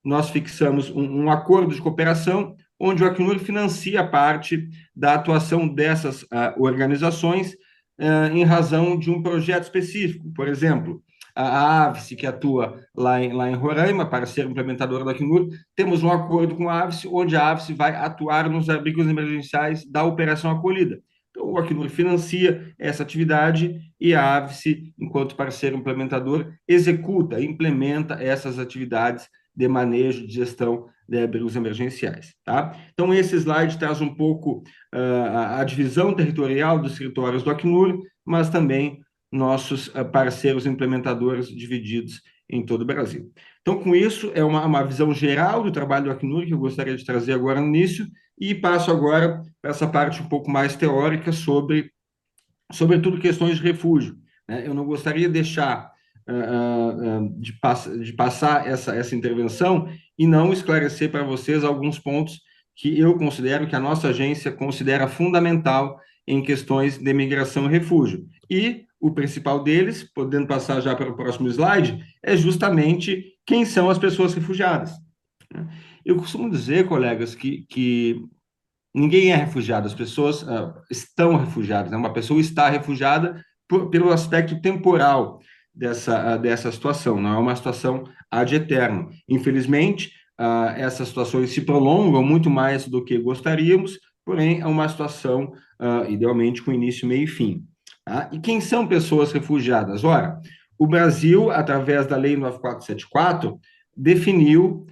nós fixamos um acordo de cooperação onde o Acnur financia parte da atuação dessas organizações em razão de um projeto específico. Por exemplo, a AVSE, que atua lá em Roraima, para ser implementadora do Acnur, temos um acordo com a AVSE, onde a AVSE vai atuar nos abrigos emergenciais da Operação Acolhida. Então, o Acnur financia essa atividade e a AVSE, enquanto parceiro implementador, executa, implementa essas atividades de manejo de gestão de abrigos emergenciais. Tá? Então, esse slide traz um pouco a divisão territorial dos escritórios do Acnur, mas também nossos parceiros implementadores divididos em todo o Brasil. Então, com isso, é uma visão geral do trabalho do Acnur que eu gostaria de trazer agora no início, e passo agora para essa parte um pouco mais teórica sobretudo questões de refúgio. Né? Eu não gostaria de deixar de passar essa intervenção e não esclarecer para vocês alguns pontos que eu considero que a nossa agência considera fundamental em questões de migração e refúgio. E o principal deles, podendo passar já para o próximo slide, é justamente quem são as pessoas refugiadas. Né? Eu costumo dizer, colegas, que ninguém é refugiado, as pessoas estão refugiadas, né? Uma pessoa está refugiada pelo aspecto temporal dessa situação, não é uma situação ad eterno. Infelizmente, essas situações se prolongam muito mais do que gostaríamos, porém, é uma situação, idealmente, com início, meio e fim. Tá? E quem são pessoas refugiadas? Ora, o Brasil, através da Lei 9474, definiu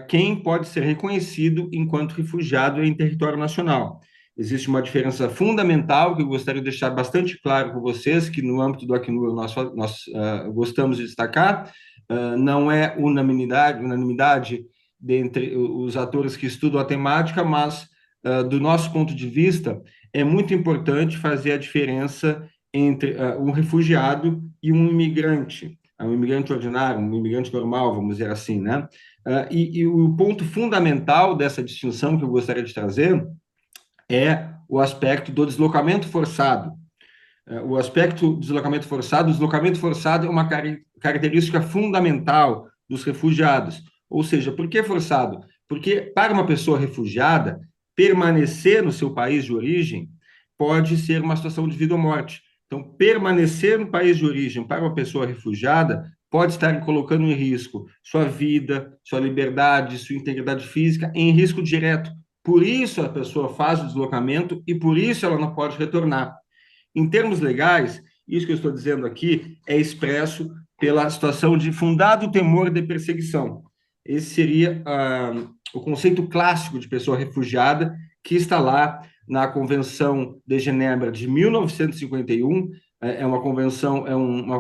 quem pode ser reconhecido enquanto refugiado em território nacional. Existe uma diferença fundamental que eu gostaria de deixar bastante claro com vocês, que no âmbito do Acnur nós gostamos de destacar, não é unanimidade dentre os atores que estudam a temática, mas do nosso ponto de vista, é muito importante fazer a diferença entre um refugiado e um imigrante ordinário, um imigrante normal, vamos dizer assim, né? E o ponto fundamental dessa distinção que eu gostaria de trazer é o aspecto do deslocamento forçado. O aspecto do deslocamento forçado é uma característica fundamental dos refugiados. Ou seja, por que forçado? Porque para uma pessoa refugiada, permanecer no seu país de origem pode ser uma situação de vida ou morte. Então, permanecer no país de origem para uma pessoa refugiada pode estar colocando em risco sua vida, sua liberdade, sua integridade física, em risco direto. Por isso a pessoa faz o deslocamento e por isso ela não pode retornar. Em termos legais, isso que eu estou dizendo aqui é expresso pela situação de fundado temor de perseguição. Esse seria o conceito clássico de pessoa refugiada, que está lá na Convenção de Genebra de 1951. Uma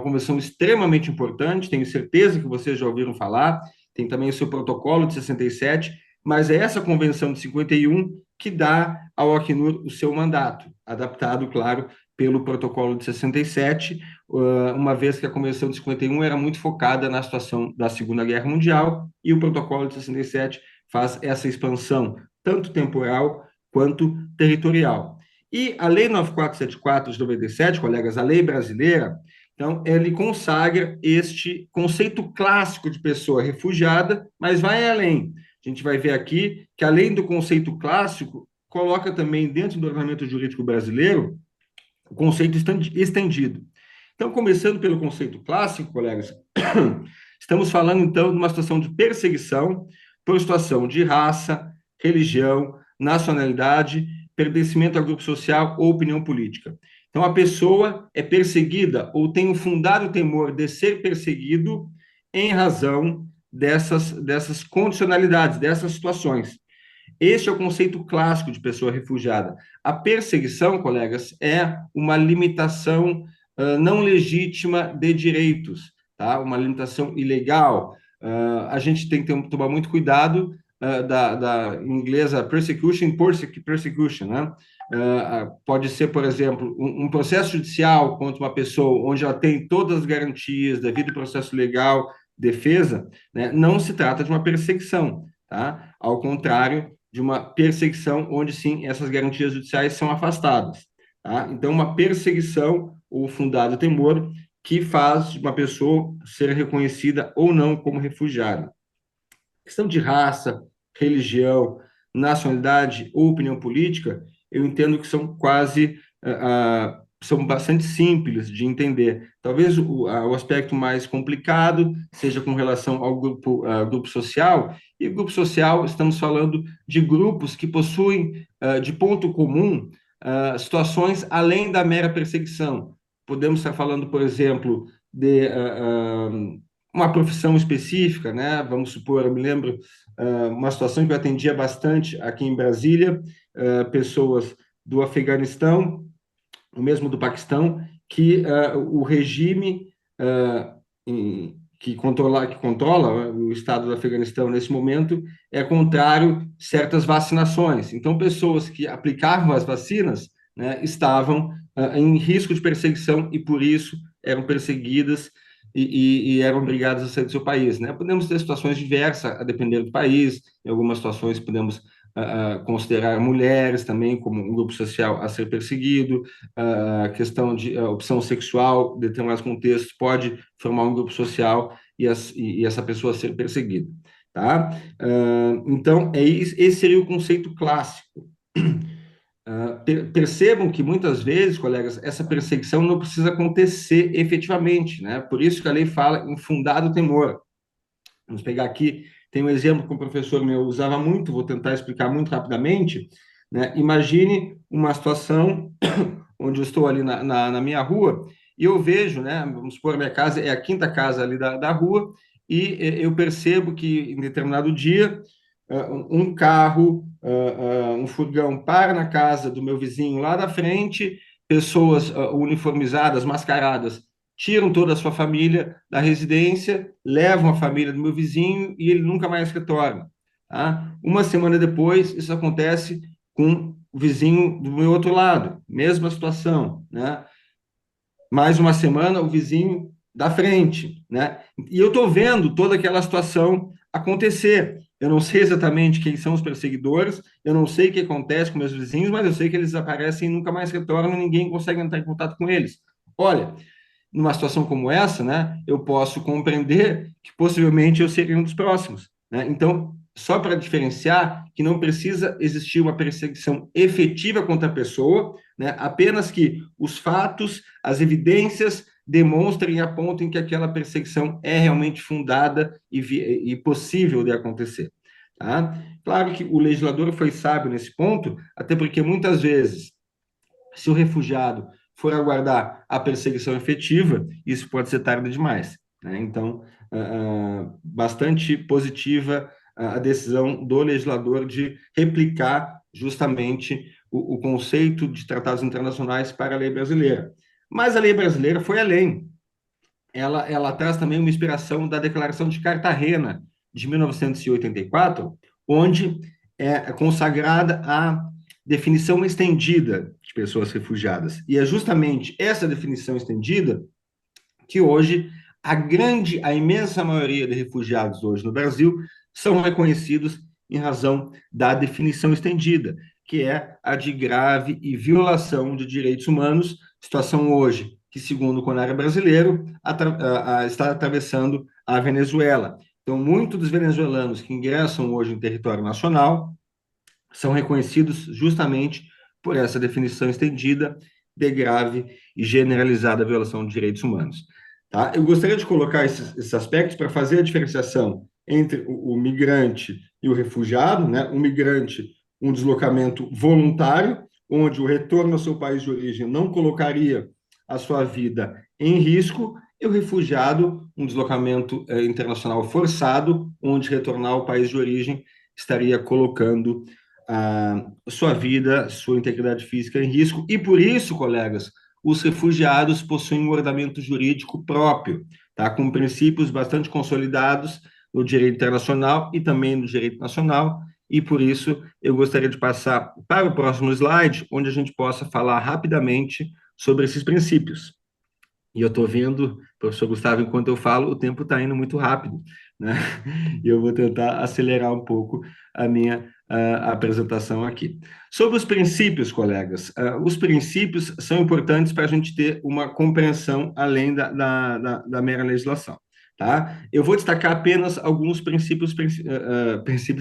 convenção extremamente importante, tenho certeza que vocês já ouviram falar, tem também o seu protocolo de 67, mas é essa convenção de 51 que dá ao Acnur o seu mandato, adaptado, claro, pelo protocolo de 67, uma vez que a Convenção de 51 era muito focada na situação da Segunda Guerra Mundial, e o protocolo de 67 faz essa expansão, tanto temporal quanto territorial. E a Lei 9474 de 97, colegas, a lei brasileira, então, ele consagra este conceito clássico de pessoa refugiada, mas vai além. A gente vai ver aqui que, além do conceito clássico, coloca também dentro do ordenamento jurídico brasileiro o conceito estendido. Então, começando pelo conceito clássico, colegas, estamos falando, então, de uma situação de perseguição por situação de raça, religião, nacionalidade, pertencimento a grupo social ou opinião política. Então, a pessoa é perseguida ou tem um fundado temor de ser perseguido em razão dessas condicionalidades, dessas situações. Este é o conceito clássico de pessoa refugiada. A perseguição, colegas, é uma limitação não legítima de direitos, tá? Uma limitação ilegal. A gente tem que tomar muito cuidado da inglesa persecution, né? Pode ser, por exemplo, um processo judicial contra uma pessoa onde ela tem todas as garantias devido ao processo legal, defesa, né? Não se trata de uma perseguição, tá? Ao contrário de uma perseguição onde, sim, essas garantias judiciais são afastadas. Tá? Então, uma perseguição ou fundado temor que faz uma pessoa ser reconhecida ou não como refugiada. Questão de raça, religião, nacionalidade ou opinião política, eu entendo que são quase, são bastante simples de entender. Talvez o aspecto mais complicado seja com relação ao grupo social, e grupo social, estamos falando de grupos que possuem, de ponto comum, situações além da mera perseguição. Podemos estar falando, por exemplo, de uma profissão específica, né? Vamos supor, eu me lembro uma situação que eu atendia bastante aqui em Brasília, pessoas do Afeganistão, o mesmo do Paquistão, que o regime que controla o estado do Afeganistão nesse momento é contrário a certas vacinações. Então, pessoas que aplicavam as vacinas, né, estavam em risco de perseguição e, por isso, eram perseguidas e eram obrigadas a sair do seu país, né? Podemos ter situações diversas, a depender do país. Em algumas situações, podemos considerar mulheres também como um grupo social a ser perseguido, a questão de opção sexual, em determinados contextos, pode formar um grupo social e essa pessoa ser perseguida, tá? Então, esse seria o conceito clássico. Percebam que muitas vezes, colegas, essa perseguição não precisa acontecer efetivamente, né? Por isso que a lei fala em fundado temor. Vamos pegar aqui, tem um exemplo que um professor meu usava muito, vou tentar explicar muito rapidamente, né? Imagine uma situação onde eu estou ali na minha rua e eu vejo, né? Vamos supor, a minha casa é a quinta casa ali da rua e eu percebo que em determinado dia um carro, um furgão para na casa do meu vizinho lá da frente, pessoas uniformizadas, mascaradas, tiram toda a sua família da residência, levam a família do meu vizinho e ele nunca mais retorna. Tá? Uma semana depois, isso acontece com o vizinho do meu outro lado, mesma situação, né? Mais uma semana, o vizinho da frente, né? E eu estou vendo toda aquela situação acontecer. Eu não sei exatamente quem são os perseguidores, eu não sei o que acontece com meus vizinhos, mas eu sei que eles desaparecem e nunca mais retornam e ninguém consegue entrar em contato com eles. Olha, numa situação como essa, né, eu posso compreender que possivelmente eu seria um dos próximos, né? Então, só para diferenciar que não precisa existir uma perseguição efetiva contra a pessoa, né? Apenas que os fatos, as evidências demonstrem e apontem que aquela perseguição é realmente fundada e possível de acontecer. Tá? Claro que o legislador foi sábio nesse ponto, até porque muitas vezes, se o refugiado for aguardar a perseguição efetiva, isso pode ser tarde demais, né? Então, bastante positiva a decisão do legislador de replicar justamente o conceito de tratados internacionais para a lei brasileira. Mas a lei brasileira foi além. Ela traz também uma inspiração da Declaração de Cartagena, de 1984, onde é consagrada a definição estendida de pessoas refugiadas. E é justamente essa definição estendida que hoje a imensa maioria de refugiados hoje no Brasil são reconhecidos em razão da definição estendida, que é a de grave e violação de direitos humanos, situação hoje que, segundo o CONARE brasileiro, está atravessando a Venezuela. Então, muitos dos venezuelanos que ingressam hoje em território nacional são reconhecidos justamente por essa definição estendida de grave e generalizada violação de direitos humanos. Tá? Eu gostaria de colocar esses aspectos para fazer a diferenciação entre o migrante e o refugiado, né? O migrante, um deslocamento voluntário, onde o retorno ao seu país de origem não colocaria a sua vida em risco, e o refugiado, um deslocamento internacional forçado, onde retornar ao país de origem estaria colocando a sua vida, sua integridade física em risco, e por isso, colegas, os refugiados possuem um ordenamento jurídico próprio, tá? Com princípios bastante consolidados no direito internacional e também no direito nacional, e por isso eu gostaria de passar para o próximo slide, onde a gente possa falar rapidamente sobre esses princípios. E eu estou vendo, professor Gustavo, enquanto eu falo, o tempo está indo muito rápido, né? E eu vou tentar acelerar um pouco a minha apresentação aqui. Sobre os princípios, colegas, os princípios são importantes para a gente ter uma compreensão além da mera legislação. tá? Eu vou destacar apenas alguns princípios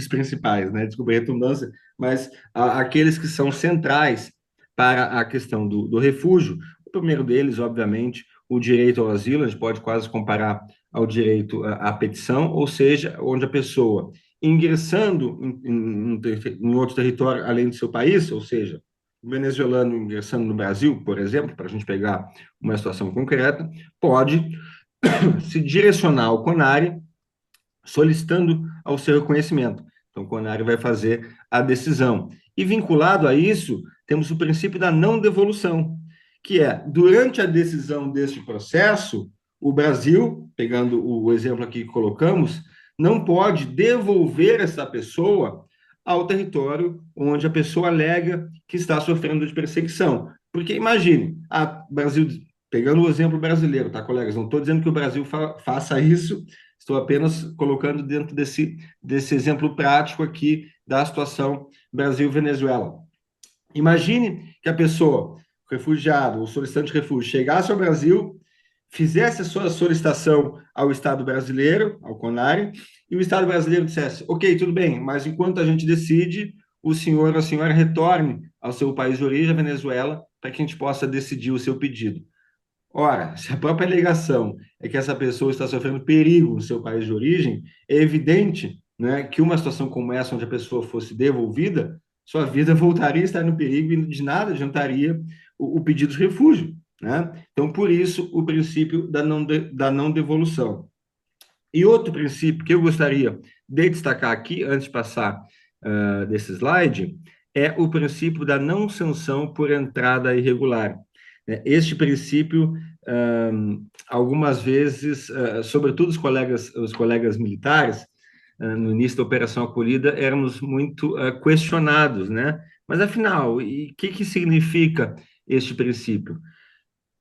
principais, né? Desculpa a redundância, mas aqueles que são centrais para a questão do refúgio. O primeiro deles, obviamente, o direito ao asilo, a gente pode quase comparar ao direito à petição, ou seja, onde a pessoa ingressando em outro território além do seu país, ou seja, o venezuelano ingressando no Brasil, por exemplo, para a gente pegar uma situação concreta, pode se direcionar ao CONARE solicitando ao seu reconhecimento. Então, o CONARE vai fazer a decisão. E vinculado a isso, temos o princípio da não devolução, que é, durante a decisão deste processo, o Brasil, pegando o exemplo aqui que colocamos, não pode devolver essa pessoa ao território onde a pessoa alega que está sofrendo de perseguição. Porque imagine, Brasil, pegando o exemplo brasileiro, tá, colegas? Não estou dizendo que o Brasil faça isso, estou apenas colocando dentro desse exemplo prático aqui da situação Brasil-Venezuela. Imagine que a pessoa, refugiado ou solicitante de refúgio, chegasse ao Brasil, fizesse a sua solicitação ao Estado brasileiro, ao CONARE, e o Estado brasileiro dissesse: ok, tudo bem, mas enquanto a gente decide, o senhor ou a senhora retorne ao seu país de origem, a Venezuela, para que a gente possa decidir o seu pedido. Ora, se a própria alegação é que essa pessoa está sofrendo perigo no seu país de origem, é evidente, né, que uma situação como essa, onde a pessoa fosse devolvida, sua vida voltaria a estar no perigo e de nada adiantaria o pedido de refúgio, né? Então, por isso, o princípio da não devolução. E outro princípio que eu gostaria de destacar aqui, antes de passar desse slide, é o princípio da não sanção por entrada irregular. Este princípio, algumas vezes, sobretudo os colegas militares, no início da Operação Acolhida, éramos muito questionados, né? Mas, afinal, o que significa este princípio?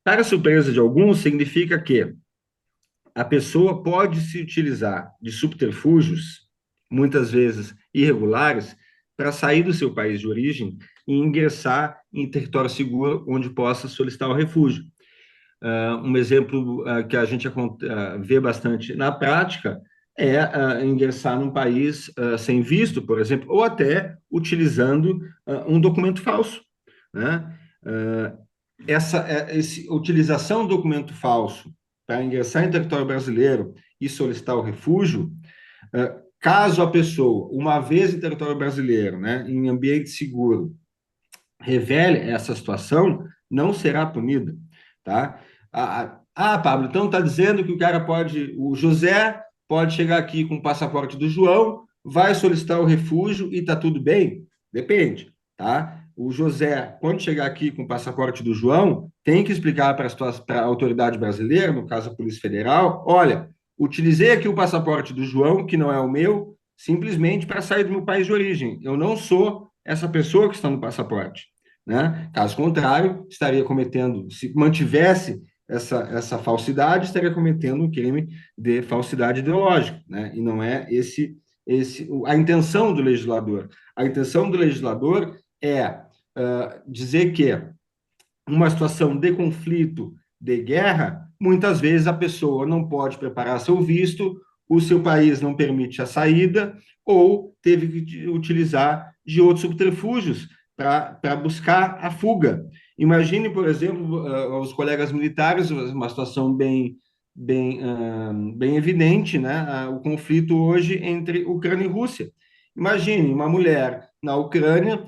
Para a surpresa de alguns, significa que a pessoa pode se utilizar de subterfúgios, muitas vezes irregulares, para sair do seu país de origem e ingressar em território seguro onde possa solicitar o refúgio. Um exemplo que a gente vê bastante na prática é ingressar num país sem visto, por exemplo, ou até utilizando um documento falso, né? Essa utilização do documento falso para ingressar em território brasileiro e solicitar o refúgio, caso a pessoa, uma vez em território brasileiro, né, em ambiente seguro, revele essa situação, não será punida, tá? Pablo, então está dizendo que o José pode chegar aqui com o passaporte do João, vai solicitar o refúgio e está tudo bem? Depende, tá? O José, quando chegar aqui com o passaporte do João, tem que explicar para a autoridade brasileira, no caso a Polícia Federal: olha, utilizei aqui o passaporte do João, que não é o meu, simplesmente para sair do meu país de origem. Eu não sou essa pessoa que está no passaporte, né? Caso contrário, estaria cometendo, se mantivesse essa falsidade, estaria cometendo um crime de falsidade ideológica, né? E não é a intenção do legislador. A intenção do legislador é dizer que uma situação de conflito, de guerra, muitas vezes a pessoa não pode preparar seu visto, o seu país não permite a saída, ou teve que utilizar de outros subterfúgios para buscar a fuga. Imagine, por exemplo, os colegas militares, uma situação bem evidente, né? O conflito hoje entre Ucrânia e Rússia. Imagine uma mulher na Ucrânia,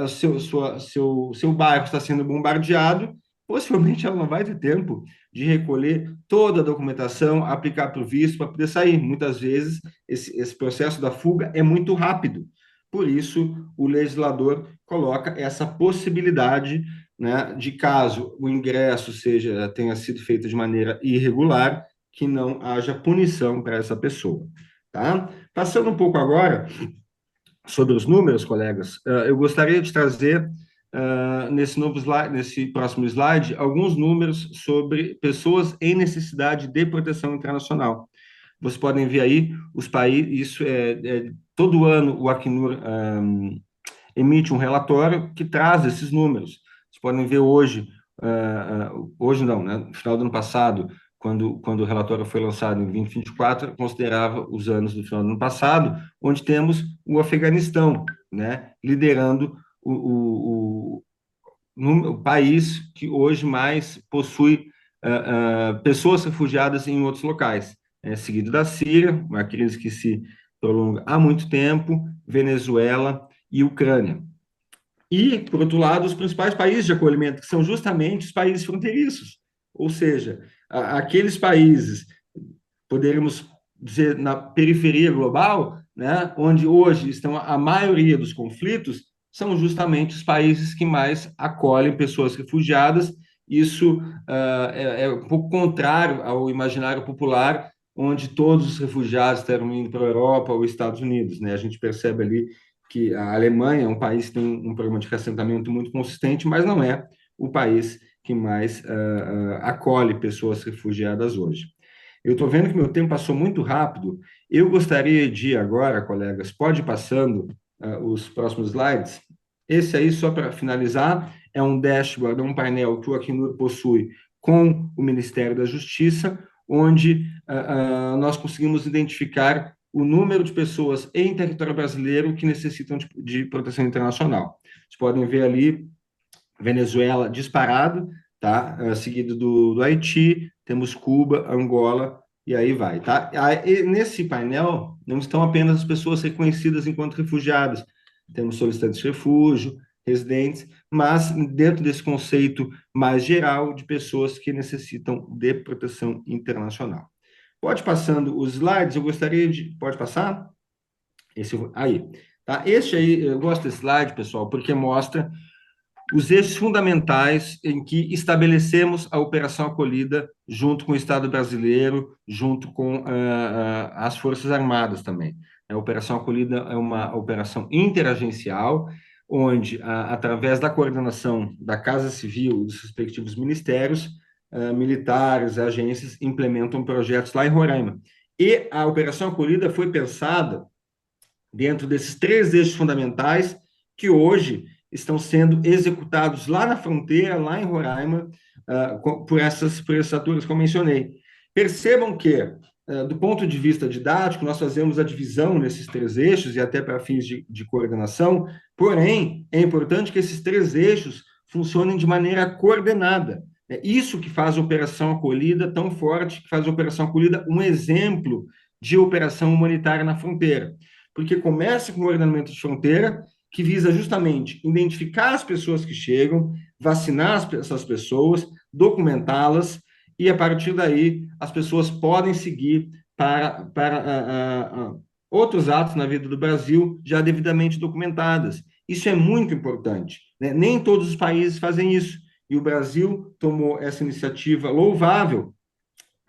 seu bairro está sendo bombardeado, possivelmente ela não vai ter tempo de recolher toda a documentação, aplicar para o visto para poder sair. Muitas vezes esse processo da fuga é muito rápido. Por isso, o legislador coloca essa possibilidade, né, de caso o ingresso tenha sido feito de maneira irregular, que não haja punição para essa pessoa. Tá? Passando um pouco agora sobre os números, colegas, eu gostaria de trazer nesse próximo slide alguns números sobre pessoas em necessidade de proteção internacional. Vocês podem ver aí os países, todo ano o Acnur emite um relatório que traz esses números. Vocês podem ver hoje não, né, no final do ano passado, quando o relatório foi lançado em 2024, considerava os anos do final do ano passado, onde temos o Afeganistão, né, liderando o país que hoje mais possui pessoas refugiadas em outros locais, seguido da Síria, uma crise que se prolonga há muito tempo, Venezuela e Ucrânia. E, por outro lado, os principais países de acolhimento, que são justamente os países fronteiriços, ou seja, aqueles países, poderíamos dizer, na periferia global, né, onde hoje estão a maioria dos conflitos, são justamente os países que mais acolhem pessoas refugiadas. Isso é um pouco contrário ao imaginário popular, onde todos os refugiados estão indo para a Europa ou Estados Unidos, né? A gente percebe ali que a Alemanha é um país que tem um programa de reassentamento muito consistente, mas não é o país que mais acolhe pessoas refugiadas hoje. Eu estou vendo que meu tempo passou muito rápido. Eu gostaria de ir agora, colegas, pode ir passando os próximos slides. Esse aí, só para finalizar, é um dashboard, um painel que o Acnur possui com o Ministério da Justiça, onde nós conseguimos identificar o número de pessoas em território brasileiro que necessitam de proteção internacional. Vocês podem ver ali Venezuela disparado, tá? Seguido do Haiti, temos Cuba, Angola e aí vai, tá? Aí, nesse painel não estão apenas as pessoas reconhecidas enquanto refugiadas, temos solicitantes de refúgio, residentes, mas dentro desse conceito mais geral de pessoas que necessitam de proteção internacional. Pode passando os slides, eu gostaria de... Pode passar? Esse aí. Tá? Este aí, eu gosto desse slide, pessoal, porque mostra os eixos fundamentais em que estabelecemos a operação acolhida junto com o Estado brasileiro, junto com as Forças Armadas também. A operação acolhida é uma operação interagencial, onde, através da coordenação da Casa Civil e dos respectivos ministérios, militares, agências implementam projetos lá em Roraima. E a operação acolhida foi pensada dentro desses três eixos fundamentais que hoje estão sendo executados lá na fronteira, lá em Roraima, por esses atores que eu mencionei. Percebam que, do ponto de vista didático, nós fazemos a divisão nesses três eixos e até para fins de coordenação, porém, é importante que esses três eixos funcionem de maneira coordenada. É isso que faz a Operação Acolhida tão forte, que faz a Operação Acolhida um exemplo de operação humanitária na fronteira. Porque começa com o ordenamento de fronteira, que visa justamente identificar as pessoas que chegam, vacinar essas pessoas, documentá-las, e a partir daí as pessoas podem seguir para outros atos na vida do Brasil já devidamente documentadas. Isso é muito importante, né? Nem todos os países fazem isso, e o Brasil tomou essa iniciativa louvável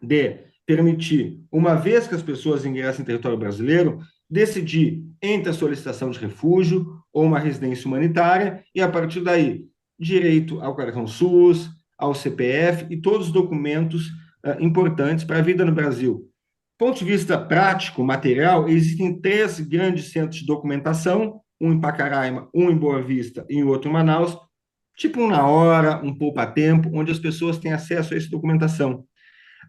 de permitir, uma vez que as pessoas ingressem em território brasileiro, decidir entre a solicitação de refúgio ou uma residência humanitária e, a partir daí, direito ao cartão SUS, ao CPF e todos os documentos importantes para a vida no Brasil. Do ponto de vista prático, material, existem três grandes centros de documentação, um em Pacaraima, um em Boa Vista e outro em Manaus, tipo um Na Hora, um Poupa Tempo, onde as pessoas têm acesso a essa documentação.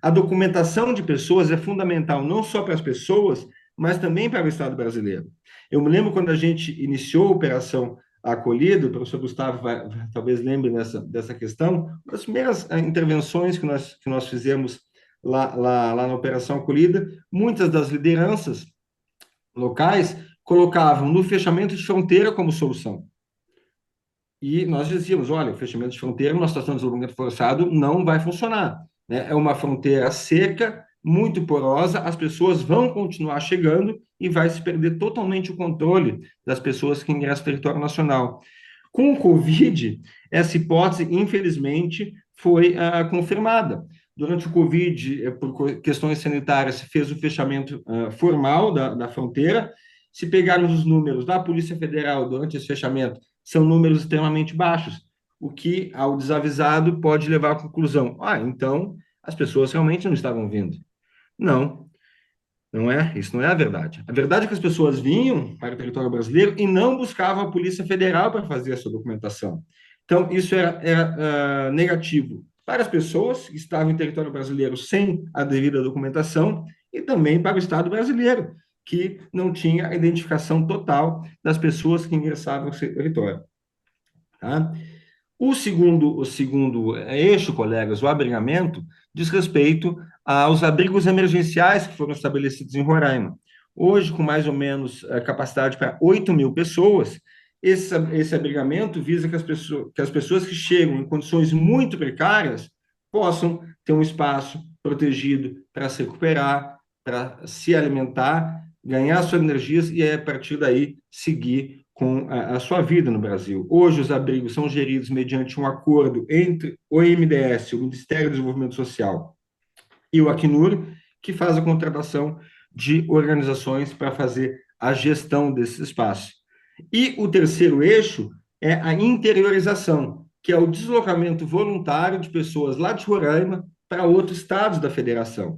A documentação de pessoas é fundamental não só para as pessoas, mas também para o Estado brasileiro. Eu me lembro quando a gente iniciou a Operação Acolhida, o professor Gustavo talvez lembre dessa questão, uma das primeiras intervenções que nós fizemos lá na Operação Acolhida, muitas das lideranças locais colocavam no fechamento de fronteira como solução. E nós dizíamos, olha, o fechamento de fronteira, numa situação de deslocamento forçado, não vai funcionar, né? É uma fronteira seca, muito porosa, as pessoas vão continuar chegando e vai se perder totalmente o controle das pessoas que ingressam no território nacional. Com o Covid, essa hipótese, infelizmente, foi confirmada. Durante o Covid, por questões sanitárias, se fez o fechamento formal da fronteira. Se pegarmos os números da Polícia Federal durante esse fechamento, são números extremamente baixos, o que, ao desavisado, pode levar à conclusão: então as pessoas realmente não estavam vindo. Não, não é, isso não é a verdade. A verdade é que as pessoas vinham para o território brasileiro e não buscavam a Polícia Federal para fazer essa documentação. Então, isso era negativo para as pessoas que estavam em território brasileiro sem a devida documentação e também para o Estado brasileiro, que não tinha a identificação total das pessoas que ingressavam no seu território. Tá? O segundo eixo, colegas, o abrigamento, diz respeito aos abrigos emergenciais que foram estabelecidos em Roraima. Hoje, com mais ou menos capacidade para 8.000 pessoas, esse abrigamento visa que as pessoas que chegam em condições muito precárias possam ter um espaço protegido para se recuperar, para se alimentar, ganhar suas energias e, a partir daí, seguir com a sua vida no Brasil. Hoje, os abrigos são geridos mediante um acordo entre o MDS, o Ministério do Desenvolvimento Social, e o Acnur, que faz a contratação de organizações para fazer a gestão desses espaços. E o terceiro eixo é a interiorização, que é o deslocamento voluntário de pessoas lá de Roraima para outros estados da federação.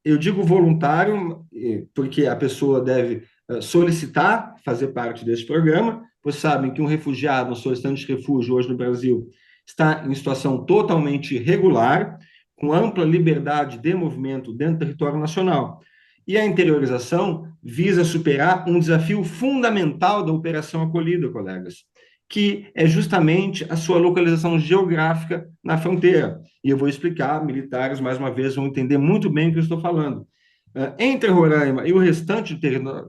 Eu digo voluntário porque a pessoa deve solicitar fazer parte desse programa. Vocês sabem que um refugiado, um solicitante de refúgio hoje no Brasil, está em situação totalmente irregular, com ampla liberdade de movimento dentro do território nacional. E a interiorização visa superar um desafio fundamental da Operação Acolhida, colegas, que é justamente a sua localização geográfica na fronteira. E eu vou explicar, militares, mais uma vez, vão entender muito bem o que eu estou falando. Entre Roraima e o restante do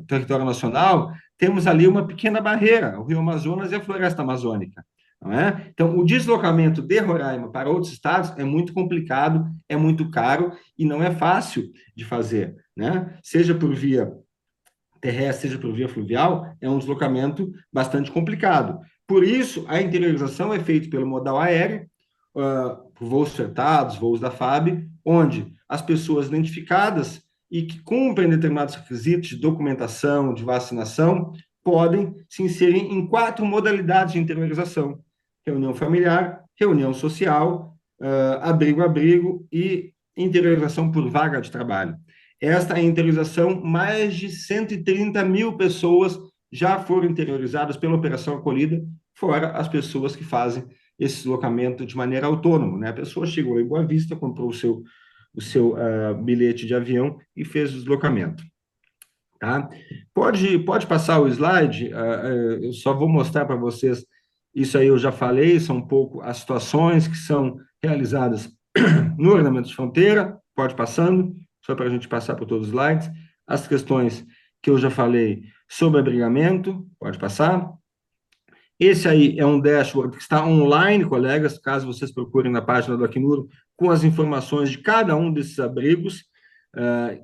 território nacional, temos ali uma pequena barreira, o Rio Amazonas e a Floresta Amazônica. Não é? Então, o deslocamento de Roraima para outros estados é muito complicado, é muito caro e não é fácil de fazer, né? Seja por via terrestre, seja por via fluvial, é um deslocamento bastante complicado. Por isso, a interiorização é feita pelo modal aéreo, por voos fretados, voos da FAB, onde as pessoas identificadas e que cumprem determinados requisitos de documentação, de vacinação, podem se inserir em 4 modalidades de interiorização: reunião familiar, reunião social, abrigo-abrigo e interiorização por vaga de trabalho. Esta é a interiorização, mais de 130.000 pessoas já foram interiorizadas pela Operação Acolhida, fora as pessoas que fazem esse deslocamento de maneira autônoma, né? A pessoa chegou em Boa Vista, comprou o seu bilhete de avião e fez o deslocamento. Tá? Pode passar o slide, eu só vou mostrar para vocês, isso aí eu já falei, são um pouco as situações que são realizadas no ordenamento de fronteira, pode passando, só para a gente passar por todos os slides, as questões que eu já falei sobre abrigamento, pode passar. Esse aí é um dashboard que está online, colegas, caso vocês procurem na página do Acnur, com as informações de cada um desses abrigos.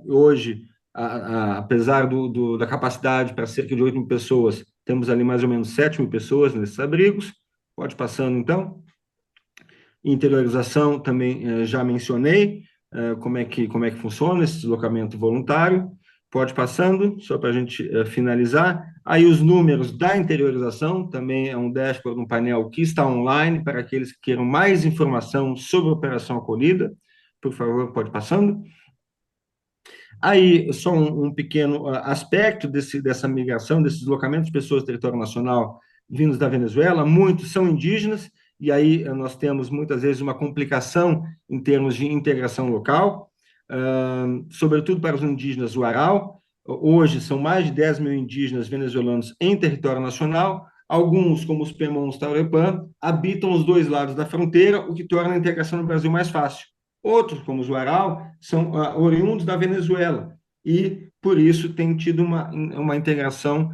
Hoje, apesar da capacidade para cerca de 8.000 pessoas, temos ali mais ou menos 7.000 pessoas nesses abrigos. Pode passando, então. Interiorização, também já mencionei, como é que funciona esse deslocamento voluntário. Pode passando, só para a gente finalizar. Aí os números da interiorização, também é um dashboard, um painel que está online para aqueles que queiram mais informação sobre a Operação Acolhida. Por favor, pode passando. Aí, só um pequeno aspecto dessa migração, desse deslocamento de pessoas do território nacional vindos da Venezuela, muitos são indígenas, e aí nós temos muitas vezes uma complicação em termos de integração local, sobretudo para os indígenas Uaral. Hoje são mais de 10.000 indígenas venezuelanos em território nacional. Alguns, como os Pemons Taurepã, habitam os dois lados da fronteira, o que torna a integração no Brasil mais fácil. Outros, como os Uaral, são oriundos da Venezuela e, por isso, tem tido uma integração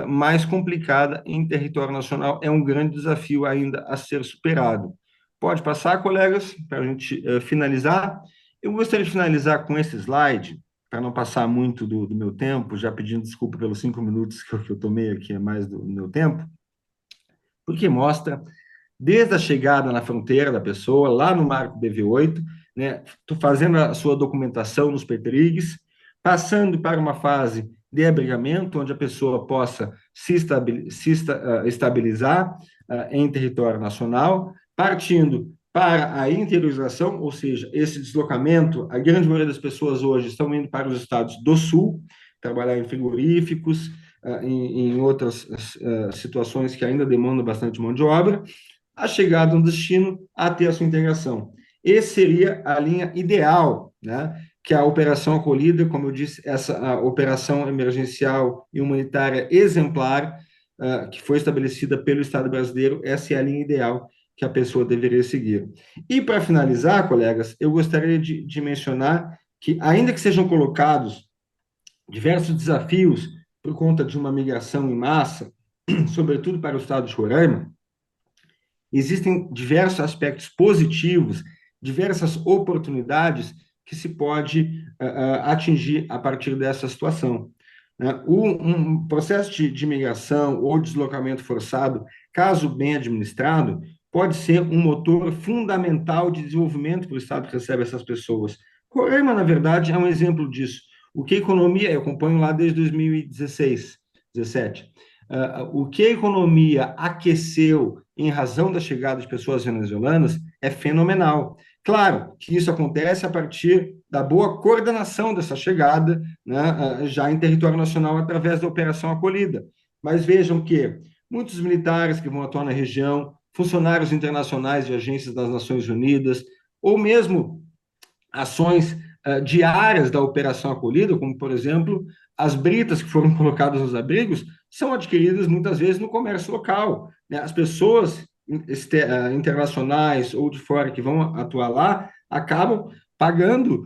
mais complicada em território nacional. É um grande desafio ainda a ser superado. Pode passar, colegas, para a gente finalizar. Eu gostaria de finalizar com esse slide, para não passar muito do meu tempo, já pedindo desculpa pelos 5 minutos que eu tomei aqui, é mais do meu tempo, porque mostra, desde a chegada na fronteira da pessoa, lá no marco BV8, né, fazendo a sua documentação nos pertrigues, passando para uma fase de abrigamento, onde a pessoa possa se estabilizar em território nacional, partindo para a interiorização, ou seja, esse deslocamento. A grande maioria das pessoas hoje estão indo para os estados do sul, trabalhar em frigoríficos, em outras situações que ainda demandam bastante mão de obra. a chegada no destino até a sua integração. Esse seria a linha ideal, né? Que a operação acolhida, como eu disse, essa a operação emergencial e humanitária exemplar, que foi estabelecida pelo Estado brasileiro, essa é a linha ideal que a pessoa deveria seguir. E para finalizar, colegas, eu gostaria de mencionar que, ainda que sejam colocados diversos desafios por conta de uma migração em massa, sobretudo para o estado de Roraima, existem diversos aspectos positivos, diversas oportunidades que se pode atingir a partir dessa situação. Né? Um processo de migração ou deslocamento forçado, caso bem administrado, pode ser um motor fundamental de desenvolvimento para o Estado que recebe essas pessoas. Roraima, na verdade, é um exemplo disso. O que a economia, eu acompanho lá desde 2016, 17. O que a economia aqueceu em razão da chegada de pessoas venezuelanas é fenomenal. Claro que isso acontece a partir da boa coordenação dessa chegada, né, já em território nacional através da Operação Acolhida. Mas vejam que muitos militares que vão atuar na região, funcionários internacionais de agências das Nações Unidas, ou mesmo ações diárias da Operação Acolhida, como, por exemplo, as britas que foram colocadas nos abrigos, são adquiridas muitas vezes no comércio local. Né? As pessoas internacionais ou de fora que vão atuar lá acabam pagando,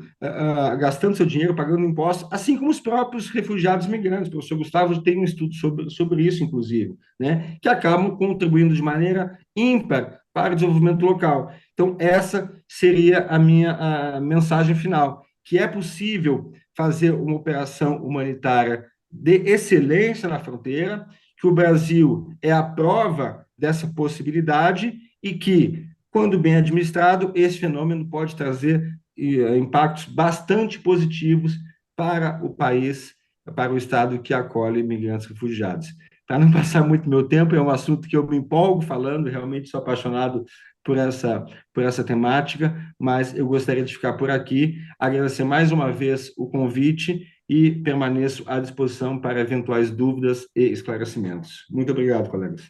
gastando seu dinheiro, pagando impostos, assim como os próprios refugiados migrantes. O professor Gustavo tem um estudo sobre isso, inclusive, né? Que acabam contribuindo de maneira ímpar para o desenvolvimento local. Então, essa seria a mensagem final, que é possível fazer uma operação humanitária de excelência na fronteira, que o Brasil é a prova dessa possibilidade e que, quando bem administrado, esse fenômeno pode trazer impactos bastante positivos para o país, para o Estado que acolhe imigrantes refugiados. Para não passar muito meu tempo, é um assunto que eu me empolgo falando, realmente sou apaixonado por essa temática, mas eu gostaria de ficar por aqui, agradecer mais uma vez o convite e permaneço à disposição para eventuais dúvidas e esclarecimentos. Muito obrigado, colegas.